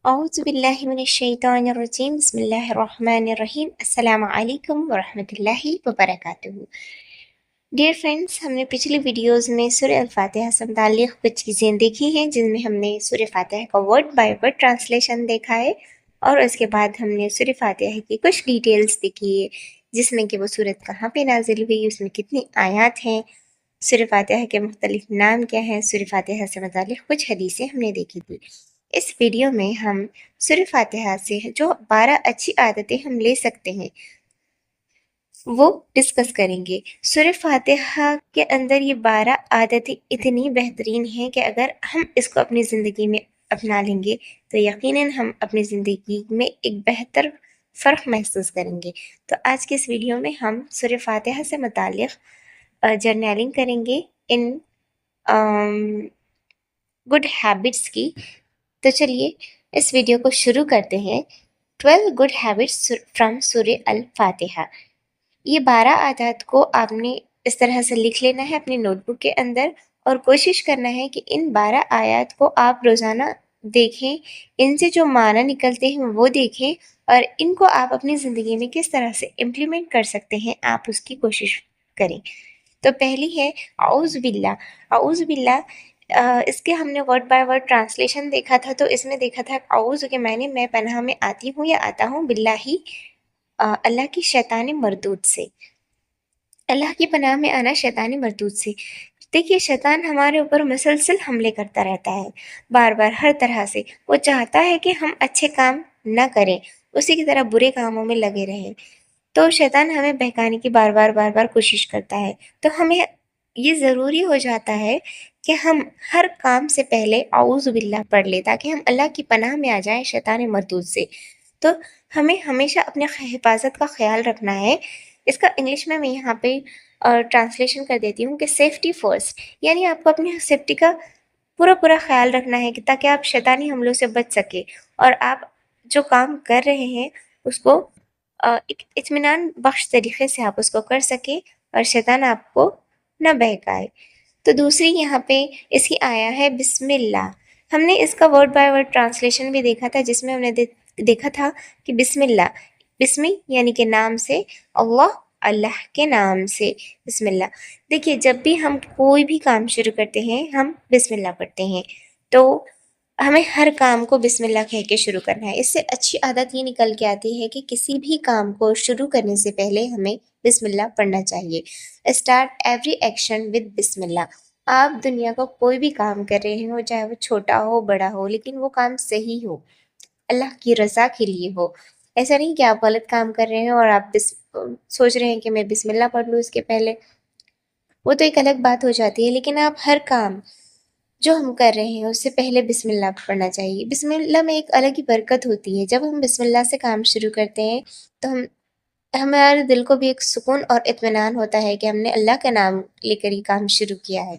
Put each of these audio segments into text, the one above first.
أعوذ بالله من الشيطان الرجيم بسم الله الرحمن الرحیم السلام علیکم ورحمۃ اللہ وبرکاتہ۔ ڈیئر فرینڈس، ہم نے پچھلی ویڈیوز میں سورہ الفاتحہ سے متعلق کچھ چیزیں دیکھی ہیں جن میں ہم نے سورہ فاتحہ کا ورڈ بائی ورڈ ٹرانسلیشن دیکھا ہے، اور اس کے بعد ہم نے سورہ فاتحہ کی کچھ ڈیٹیلز دیکھی ہے، جس میں کہ وہ سورت کہاں پہ نازل ہوئی، اس میں کتنی آیات ہیں، سورہ فاتحہ کے مختلف نام کیا ہیں، سورہ فاتحہ سے متعلق کچھ حدیثیں ہم نے دیکھی تھی۔ اس ویڈیو میں ہم سورہ فاتحہ سے جو 12 اچھی عادتیں ہم لے سکتے ہیں وہ ڈسکس کریں گے۔ سورہ فاتحہ کے اندر یہ 12 عادتیں اتنی بہترین ہیں کہ اگر ہم اس کو اپنی زندگی میں اپنا لیں گے تو یقیناً ہم اپنی زندگی میں ایک بہتر فرق محسوس کریں گے۔ تو آج کے اس ویڈیو میں ہم سورہ فاتحہ سے متعلق جرنیلنگ کریں گے ان گڈ ہیبٹس کی۔ تو چلیے اس ویڈیو کو شروع کرتے ہیں۔ 12 گڈ ہیبٹس فرام سورہ الفاتحہ۔ یہ 12 عادات کو آپ نے اس طرح سے لکھ لینا ہے اپنی نوٹ بک کے اندر، اور کوشش کرنا ہے کہ ان 12 آیات کو آپ روزانہ دیکھیں، ان سے جو معنی نکلتے ہیں وہ دیکھیں، اور ان کو آپ اپنی زندگی میں کس طرح سے امپلیمنٹ کر سکتے ہیں آپ اس کی کوشش کریں۔ تو پہلی ہے اعوذ باللہ۔ اعوذ باللہ اس کے ہم نے ورڈ بائی ورڈ ٹرانسلیشن دیکھا تھا، تو اس میں دیکھا تھا اعوذ کے معنی میں پناہ میں آتی ہوں یا آتا ہوں، باللہ اللہ کی شیطان مردود سے۔ اللہ کی پناہ میں آنا شیطان مردود سے۔ دیکھیے شیطان ہمارے اوپر مسلسل حملے کرتا رہتا ہے، بار بار ہر طرح سے۔ وہ چاہتا ہے کہ ہم اچھے کام نہ کریں، اسی کی طرح برے کاموں میں لگے رہیں۔ تو شیطان ہمیں بہکانے کی بار بار کوشش کرتا ہے۔ تو ہمیں یہ ضروری ہو جاتا ہے کہ ہم ہر کام سے پہلے اعوذ باللہ پڑھ لیں، تاکہ ہم اللہ کی پناہ میں آ جائیں شیطان مردود سے۔ تو ہمیں ہمیشہ اپنے حفاظت کا خیال رکھنا ہے۔ اس کا انگلش میں یہاں پہ ٹرانسلیشن کر دیتی ہوں کہ سیفٹی فرسٹ، یعنی آپ کو اپنی سیفٹی کا پورا خیال رکھنا ہے کہ تاکہ آپ شیطانی حملوں سے بچ سکے، اور آپ جو کام کر رہے ہیں اس کو ایک اطمینان بخش طریقے سے آپ اس کو کر سکیں، اور شیطان آپ کو نہ بہکائے۔ تو دوسری یہاں پہ اس کی آیا ہے بسم اللہ۔ ہم نے اس کا ورڈ بائی ورڈ ٹرانسلیشن بھی دیکھا تھا، جس میں ہم نے دیکھا تھا کہ بسم اللہ، بسمی یعنی کہ نام سے، اللہ اللہ کے نام سے، بسم اللہ۔ دیکھیے جب بھی ہم کوئی بھی کام شروع کرتے ہیں ہم بسم اللہ پڑھتے ہیں، تو ہمیں ہر کام کو بسم اللہ کہہ کے شروع کرنا ہے۔ اس سے اچھی عادت یہ نکل کے آتی ہے کہ کسی بھی کام کو شروع کرنے سے پہلے ہمیں بسم اللہ پڑھنا چاہیے۔ اسٹارٹ ایوری ایکشن ود بسم اللہ۔ آپ دنیا کا کوئی بھی کام کر رہے ہو، چاہے وہ چھوٹا ہو بڑا ہو، لیکن وہ کام صحیح ہو، اللہ کی رضا کے لیے ہو۔ ایسا نہیں کہ آپ غلط کام کر رہے ہیں اور آپ سوچ رہے ہیں کہ میں بسم اللہ پڑھ لوں اس کے پہلے، وہ تو ایک الگ بات ہو جاتی ہے۔ لیکن آپ ہر کام جو ہم کر رہے ہیں اس سے پہلے بسم اللہ پڑھنا چاہیے۔ بسم اللہ میں ایک الگ ہی برکت ہوتی ہے۔ جب ہم بسم اللہ سے کام شروع کرتے ہیں تو ہمارے دل کو بھی ایک سکون اور اطمینان ہوتا ہے کہ ہم نے اللہ کا نام لے کر یہ کام شروع کیا ہے۔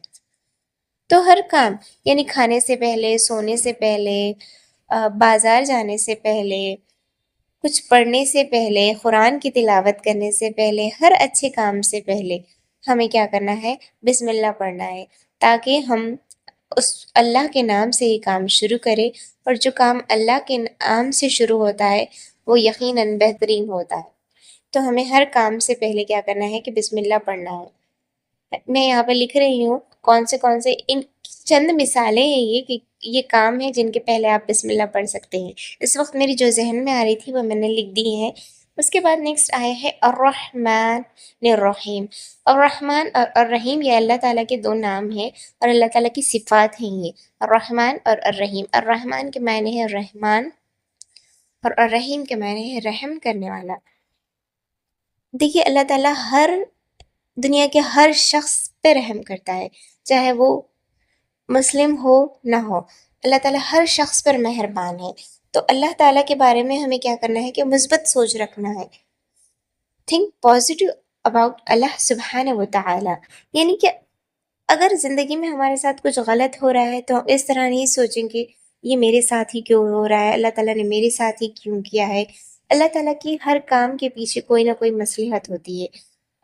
تو ہر کام یعنی کھانے سے پہلے، سونے سے پہلے، بازار جانے سے پہلے، کچھ پڑھنے سے پہلے، قرآن کی تلاوت کرنے سے پہلے، ہر اچھے کام سے پہلے ہمیں کیا کرنا ہے؟ بسم اللہ پڑھنا ہے، تاکہ ہم اس اللہ کے نام سے یہ کام شروع کریں، اور جو کام اللہ کے نام سے شروع ہوتا ہے وہ یقیناً بہترین ہوتا ہے۔ تو ہمیں ہر کام سے پہلے کیا کرنا ہے کہ بسم اللہ پڑھنا ہے۔ میں یہاں پہ لکھ رہی ہوں کون سے ان چند مثالیں ہیں یہ کہ یہ کام ہے جن کے پہلے آپ بسم اللہ پڑھ سکتے ہیں۔ اس وقت میری جو ذہن میں آ رہی تھی وہ میں نے لکھ دی ہے۔ اس کے بعد نیکسٹ آیا ہے الرحمن الرحیم۔ الرحمن اور الرحیم یہ اللہ تعالیٰ کے دو نام ہیں، اور اللہ تعالیٰ کی صفات ہیں یہ، الرحمن اور الرحیم۔ الرحمن کے معنی ہے رحمان، اور الرحیم کے معنی ہے رحم کرنے والا۔ دیکھیے اللہ تعالیٰ دنیا کے ہر شخص پہ رحم کرتا ہے، چاہے وہ مسلم ہو نہ ہو، اللہ تعالیٰ ہر شخص پر مہربان ہے۔ تو اللہ تعالیٰ کے بارے میں ہمیں کیا کرنا ہے کہ مثبت سوچ رکھنا ہے۔ تھنک پازیٹیو اباؤٹ اللہ سبحانہ و تعالیٰ، یعنی کہ اگر زندگی میں ہمارے ساتھ کچھ غلط ہو رہا ہے تو ہم اس طرح نہیں سوچیں کہ یہ میرے ساتھ ہی کیوں ہو رہا ہے، اللہ تعالیٰ نے میرے ساتھ ہی کیوں کیا ہے۔ اللہ تعالیٰ کی ہر کام کے پیچھے کوئی نہ کوئی مصلحت ہوتی ہے۔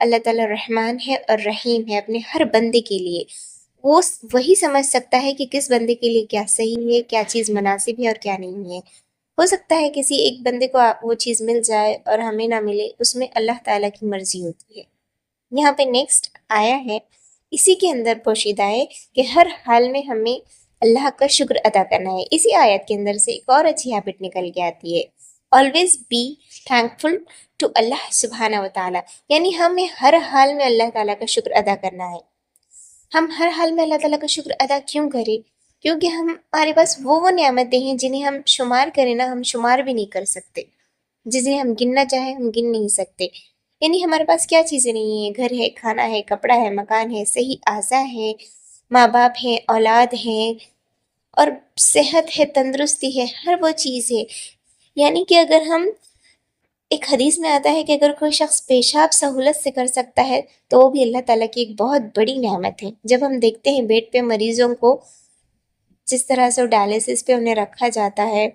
اللہ تعالیٰ رحمان ہے اور رحیم ہے اپنے ہر بندے کے لیے۔ وہی سمجھ سکتا ہے کہ کس بندے کے لیے کیا صحیح ہے، کیا چیز مناسب ہے اور کیا نہیں ہے۔ ہو سکتا ہے کسی ایک بندے کو وہ چیز مل جائے اور ہمیں نہ ملے، اس میں اللہ تعالیٰ کی مرضی ہوتی ہے۔ یہاں پہ نیکسٹ آیا ہے، اسی کے اندر پوشیدہ ہے کہ ہر حال میں ہمیں اللہ کا شکر ادا کرنا ہے۔ اسی آیت کے اندر سے ایک اور اچھی ہیبٹ نکل کے آتی ہے، آلویز بی تھینکفل ٹو اللہ سبحانہ و تعالیٰ، یعنی ہمیں ہر حال میں اللہ تعالیٰ کا شکر ادا کرنا ہے۔ ہم ہر حال میں اللہ تعالیٰ کا شکر ادا کیوں کریں؟ کیونکہ ہمارے پاس وہ نعمتیں ہیں جنہیں ہم شمار کریں نا، ہم شمار بھی نہیں کر سکتے، جسے ہم گننا چاہیں ہم گن نہیں سکتے۔ یعنی ہمارے پاس کیا چیزیں نہیں ہیں؟ گھر ہے، کھانا ہے، کپڑا ہے، مکان ہے، صحیح اعضاء ہے، ماں باپ ہیں، اولاد ہیں، اور صحت ہے، تندرستی ہے، ہر وہ چیز ہے۔ یعنی کہ اگر ہم، ایک حدیث میں آتا ہے کہ اگر کوئی شخص پیشاب سہولت سے کر سکتا ہے تو وہ بھی اللہ تعالیٰ کی ایک بہت بڑی نعمت ہے۔ جب ہم دیکھتے ہیں بیڈ پہ مریضوں کو، جس طرح سے ڈائلیسس پہ انہیں رکھا جاتا ہے،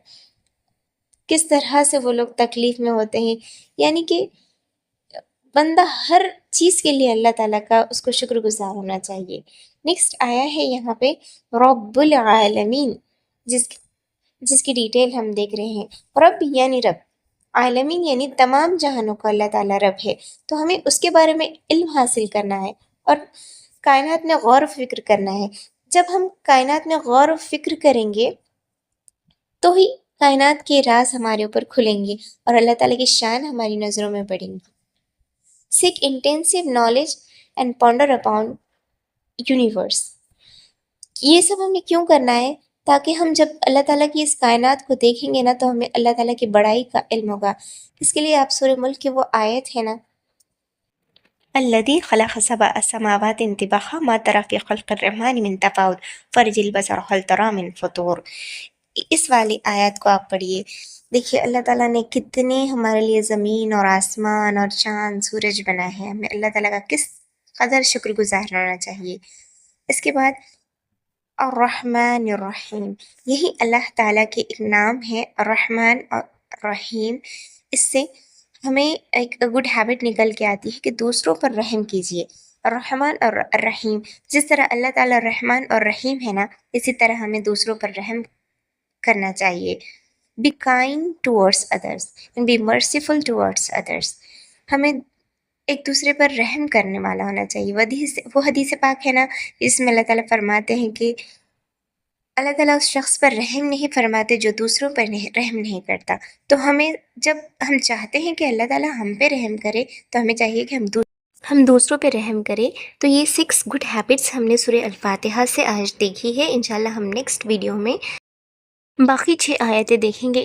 کس طرح سے وہ لوگ تکلیف میں ہوتے ہیں، یعنی کہ بندہ ہر چیز کے لیے اللہ تعالیٰ کا اس کو شکر گزار ہونا چاہیے۔ نیکسٹ آیا ہے یہاں پہ رب العالمین، جس کی ڈیٹیل ہم دیکھ رہے ہیں۔ رب یعنی رب، عالمین یعنی تمام جہانوں کا اللہ تعالیٰ رب ہے، تو ہمیں اس کے بارے میں علم حاصل کرنا ہے اور کائنات میں غور و فکر کرنا ہے۔ جب ہم کائنات میں غور و فکر کریں گے تو ہی کائنات کے راز ہمارے اوپر کھلیں گے اور اللہ تعالیٰ کی شان ہماری نظروں میں بڑھیں گی۔ Seek intensive knowledge and ponder upon universe۔ یہ سب ہمیں کیوں کرنا ہے؟ تاکہ ہم جب اللہ تعالیٰ کی اس کائنات کو دیکھیں گے نا تو ہمیں اللہ تعالیٰ کی بڑائی کا علم ہوگا۔ اس کے لیے آپ سورہ ملک کی وہ آیت ہے نا، الذی خلق سبع سماوات طباقا ما تری فی خلق الرحمن من تفاوت فرج البصر هل تری من فطور، اس والی آیت کو آپ پڑھیے۔ دیکھیے اللہ تعالیٰ نے کتنے ہمارے لیے زمین اور آسمان اور چاند سورج بنا ہے، ہمیں اللہ تعالیٰ کا کس قدر شکر گزار رہنا چاہیے۔ اس کے بعد الرحمن الرحیم، یہی اللہ تعالیٰ کے ایک نام ہے، الرحمن اور رحیم۔ اس سے ہمیں ایک گڈ ہیبٹ نکل کے آتی ہے کہ دوسروں پر رحم کیجیے۔ الرحمن اور الرحیم، جس طرح اللہ تعالیٰ رحمان اور رحیم ہے نا، اسی طرح ہمیں دوسروں پر رحم کرنا چاہیے۔ Be kind towards others and be merciful towards others۔ ہمیں ایک دوسرے پر رحم کرنے والا ہونا چاہیے۔ وہ حدیث پاک ہے نا، اس میں اللہ تعالیٰ فرماتے ہیں کہ اللہ تعالیٰ اس شخص پر رحم نہیں فرماتے جو دوسروں پر رحم نہیں کرتا۔ تو ہمیں، جب ہم چاہتے ہیں کہ اللہ تعالیٰ ہم پہ رحم کرے تو ہمیں چاہیے کہ ہم دوسروں پہ رحم کریں۔ تو یہ 6 گڈ ہیبٹس ہم نے سورہ الفاتحہ سے آج دیکھی ہے۔ انشاءاللہ ہم نیکسٹ ویڈیو میں باقی 6 آیتیں دیکھیں گے۔